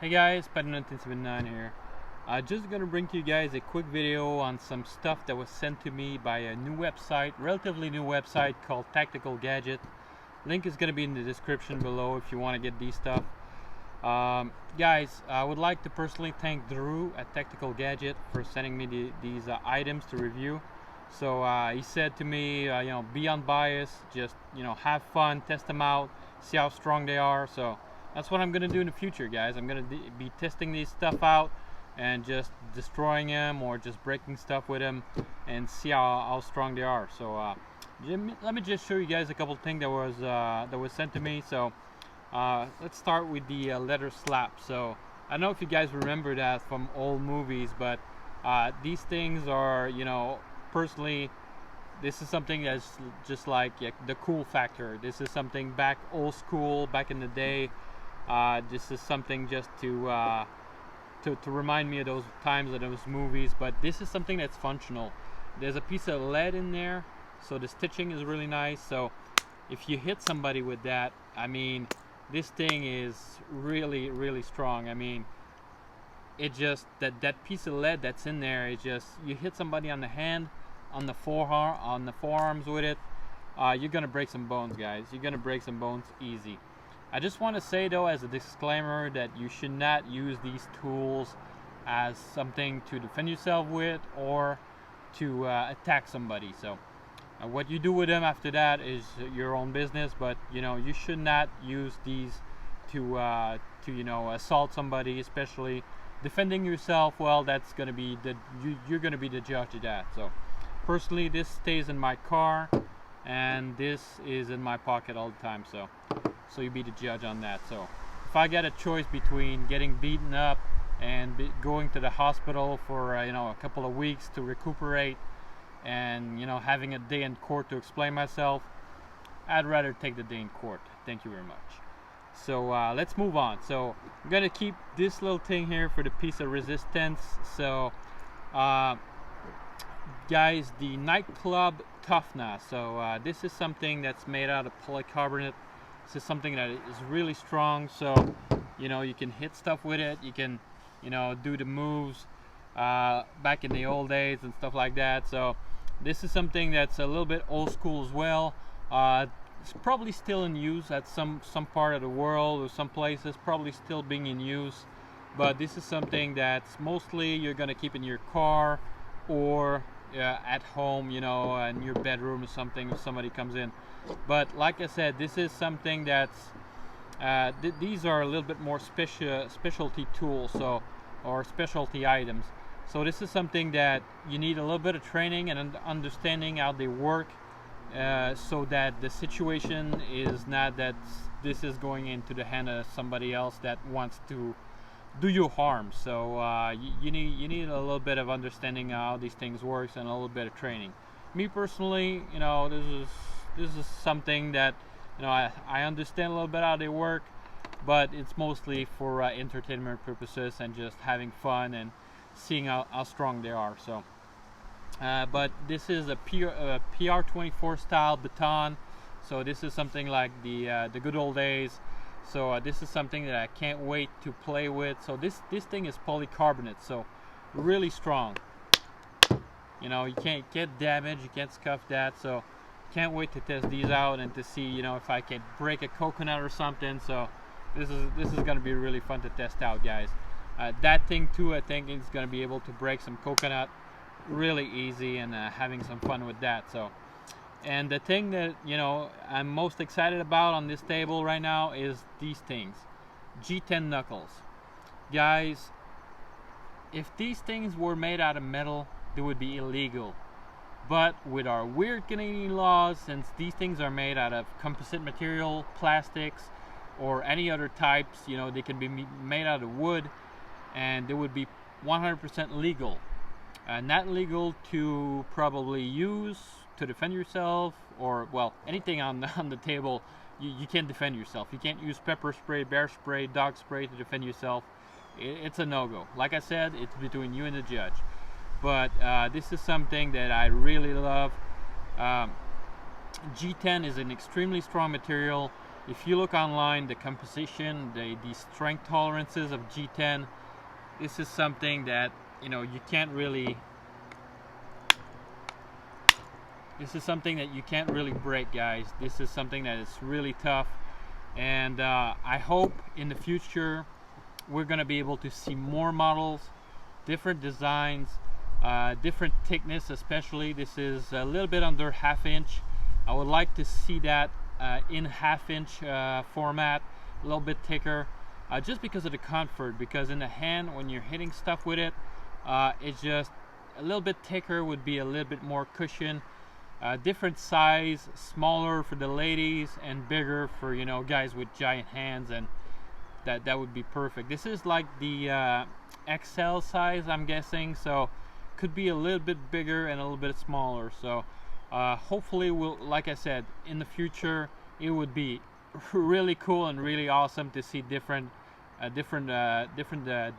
Hey guys, Pet1979 here. Just gonna bring to you guys a quick video on some stuff that was sent to me by a new website, relatively new website called Tactical Gadget. Link is gonna be in the description below if you want to get these stuff. Guys, I would like to personally thank Drew at Tactical Gadget for sending me these items to review. So he said to me, be unbiased, just have fun, test them out, see how strong they are. So that's what I'm gonna do in the future, guys. I'm gonna be testing these stuff out and just destroying them or just breaking stuff with them and see how strong they are. So let me just show you guys a couple things that was sent to me. So let's start with the leather slap. So I don't know if you guys remember that from old movies, but these things are, personally, this is something that's just like the cool factor. This is something back old school, back in the day. This is something just to remind me of those times of those movies. But this is something that's functional. There's a piece of lead in there, so the stitching is really nice. So if you hit somebody with that, I mean, this thing is really, really strong. I mean, it just that piece of lead that's in there is just, you hit somebody on the hand, on the forearms with it, you're gonna break some bones, guys. You're gonna break some bones easy. I just want to say though, as a disclaimer, that you should not use these tools as something to defend yourself with or to attack somebody. So what you do with them after that is your own business, but you should not use these to assault somebody, especially defending yourself. Well, that's going to be you're going to be the judge of that. So personally, this stays in my car and this is in my pocket all the time, so you be the judge on that. So if I get a choice between getting beaten up and going to the hospital for a couple of weeks to recuperate and having a day in court to explain myself, I'd rather take the day in court. Thank you very much. So let's move on. So I'm gonna keep this little thing here for the piece of resistance. So guys, the nightclub Toughness. So this is something that's made out of polycarbonate. This is something that is really strong. So you can hit stuff with it. You can do the moves back in the old days and stuff like that. So this is something that's a little bit old school as well. It's probably still in use at some part of the world, or some places probably still being in use. But this is something that's mostly you're gonna keep in your car or at home, in your bedroom or something if somebody comes in. But like I said, this is something that's these are a little bit more specialty tools, or specialty items. So this is something that you need a little bit of training and understanding how they work, so that the situation is not that this is going into the hand of somebody else that wants to do you harm. So you need a little bit of understanding how these things work and a little bit of training. Me personally, this is something that I understand a little bit how they work, but it's mostly for entertainment purposes and just having fun and seeing how strong they are. So but this is a PR24 style baton. So this is something like the good old days. So this is something that I can't wait to play with. So this thing is polycarbonate, so really strong. You can't get damaged, you can't scuff that. So can't wait to test these out and to see if I can break a coconut or something. So this is going to be really fun to test out, guys. That thing too, I think is going to be able to break some coconut really easy, and having some fun with that. So, and the thing that I'm most excited about on this table right now is these things, G10 Knuckles. Guys, if these things were made out of metal, they would be illegal. But with our weird Canadian laws, since these things are made out of composite material, plastics, or any other types, they can be made out of wood, and they would be 100% legal. Not legal to probably use to defend yourself, or well, anything on the table. You can't defend yourself. You can't use pepper spray, bear spray, dog spray to defend yourself. It's a no-go. Like I said, it's between you and the judge. But this is something that I really love. G10 is an extremely strong material. if you look online, the composition, the strength tolerances of G10, this is something that, you know, you can't really, this is something that you can't really break, guys. This is something that is really tough, and I hope in the future we're gonna be able to see more models, different designs, different thickness. Especially this is a little bit under 1/2 inch. I would like to see that in 1/2 inch format, a little bit thicker, just because of the comfort. Because in the hand, when you're hitting stuff with it, it's just a little bit thicker would be a little bit more cushion. Different size, smaller for the ladies and bigger for, you know, guys with giant hands, and that would be perfect. This is like the XL size, I'm guessing, so could be a little bit bigger and a little bit smaller. So hopefully, we'll, like I said, in the future it would be really cool and really awesome to see different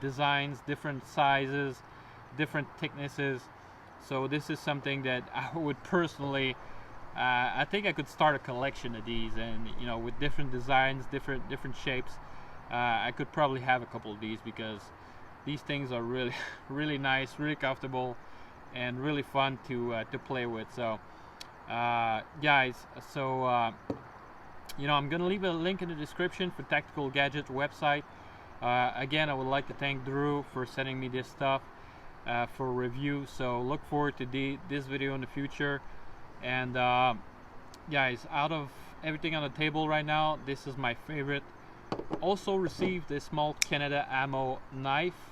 designs, different sizes, different thicknesses. So this is something that I would personally, I think I could start a collection of these, and, you know, with different designs, different shapes. I could probably have a couple of these, because these things are really really nice, really comfortable, and really fun to play with. So guys, so you know, I'm gonna leave a link in the description for Tactical Gadgets website. Again, I would like to thank Drew for sending me this stuff for review. So look forward to this video in the future. And guys, out of everything on the table right now, this is my favorite. Also received a small Canada ammo knife.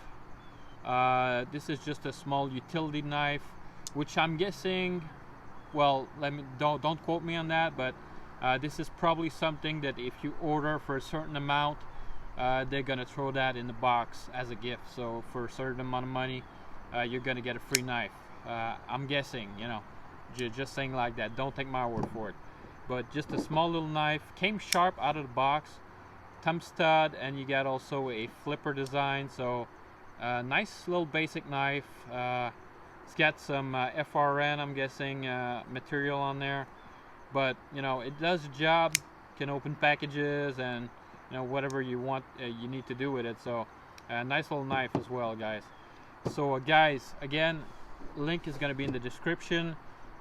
This is just a small utility knife, which I'm guessing, well, don't quote me on that, but this is probably something that if you order for a certain amount, they're gonna throw that in the box as a gift. So for a certain amount of money, you're gonna get a free knife. I'm guessing, you know, just saying like that. Don't take my word for it. But just a small little knife, came sharp out of the box, thumb stud, and you got also a flipper design. So nice little basic knife. It's got some FRN, I'm guessing, material on there, but, you know, it does the job. Can open packages and, you know, whatever you want, you need to do with it. So nice little knife as well, guys. So guys, again, link is going to be in the description.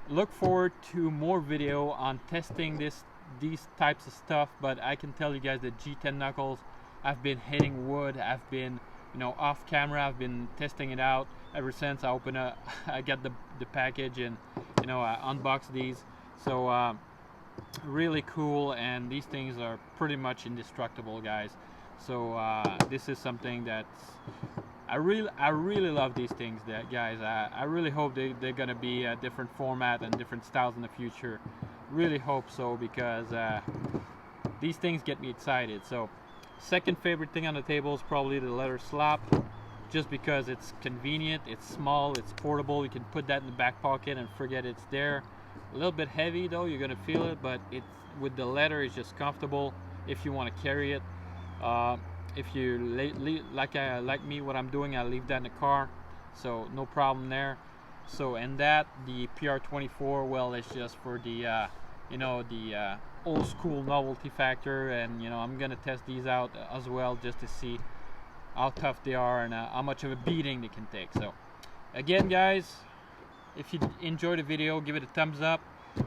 Look forward to more video on testing these types of stuff. But I can tell you guys that G10 Knuckles, I've been hitting wood. I've been, you know, off camera, I've been testing it out ever since I got the package, and, you know, I unboxed these. So really cool, and these things are pretty much indestructible, guys. So this is something that's, I really love these things, guys. I really hope they're gonna be a different format and different styles in the future. Really hope so, because these things get me excited. So second favorite thing on the table is probably the leather slap, just because it's convenient, it's small, it's portable. You can put that in the back pocket and forget it's there. A little bit heavy though, you're gonna feel it, but it's, with the leather, it's just comfortable if you want to carry it. If you like me, what I'm doing, I leave that in the car, so no problem there. So, and that, the PR24, well, it's just for the you know, the old school novelty factor, and, you know, I'm gonna test these out as well, just to see how tough they are and how much of a beating they can take. So again, guys, if you enjoyed the video, give it a thumbs up.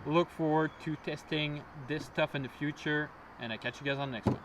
Look forward to testing this stuff in the future, and I catch you guys on the next one.